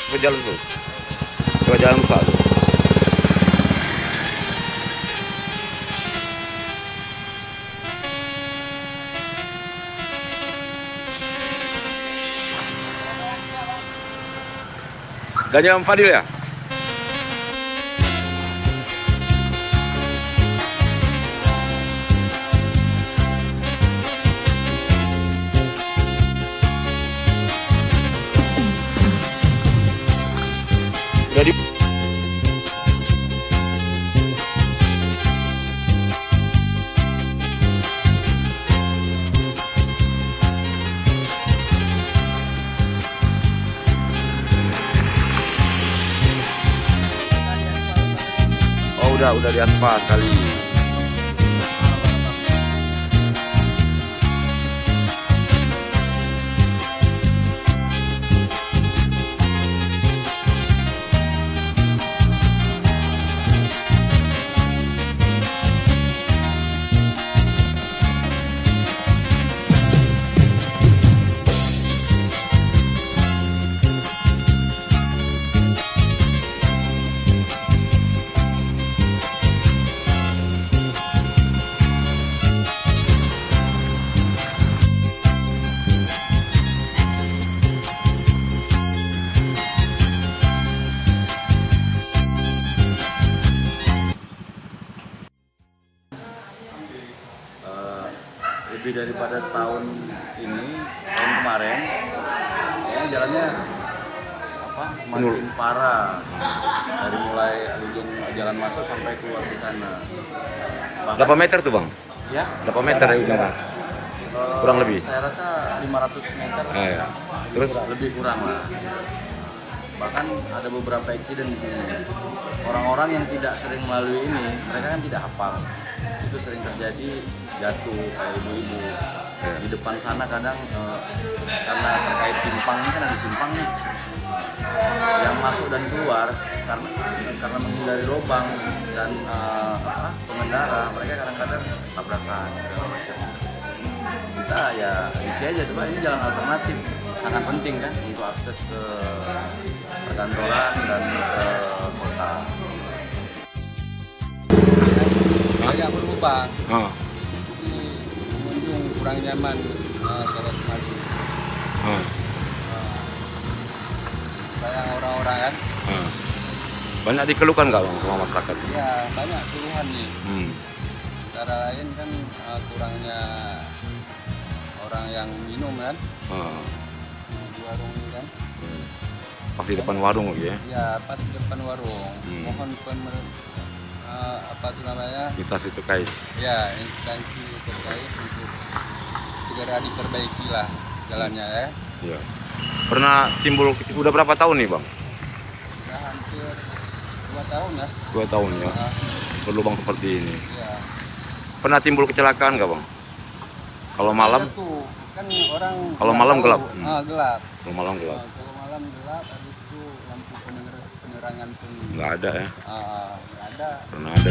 ke jalan tuh. Ke jalan besar tuh. Gajah Fadil ya? Jadi udah di aspal kali. Lebih daripada setahun ini, tahun kemarin, ya jalannya semakin parah dari mulai ujung jalan masuk sampai keluar di sana. Berapa meter tuh bang? Ya? Berapa meter ya ujungnya? Kurang lebih? Saya rasa 500 meter. Ya. Terus? Lebih kurang lah. Bahkan ada beberapa insiden di sini. Orang-orang yang tidak sering melalui ini, mereka kan tidak hafal. Itu sering terjadi jatuh kayak ibu-ibu. Di depan sana kadang karena terkait simpang ini kan ada simpang nih. Yang masuk dan keluar karena menghindari lubang dan pengendara, mereka kadang-kadang tabrakan segala macam. Kita ya isi aja, coba ini jalan alternatif sangat penting kan untuk akses ke perkantoran dan ke kota. Banyak berubah. Oh. Jadi pengunjung kurang nyaman kalau semaju. Oh. Sayang orang-orang kan. Oh. Banyak dikeluhkan nggak bang sama masyarakat? Ya banyak keluhan nih. Cara lain kan kurangnya orang yang minum kan. Oh. Di warung ini kan. Pas di depan warung lagi ya? Ya pas di depan warung. Mohon apa itu namanya? Instansi terkait. Ya instansi terkait untuk segera diperbaiki lah jalannya ya. Iya. Pernah timbul, udah berapa tahun nih bang? Sudah hampir 2 tahun ya. 2 tahun ya. Berlubang seperti ini. Ya. Pernah timbul kecelakaan nggak bang? Kalau malam? Ya, tuh, kan orang Kalau malam tahu. gelap? Gelap. Kalau malam gelap? Kalau malam gelap, habis itu lampu penerangan pun Nggak ada ya? nggak ada. Pernah ada.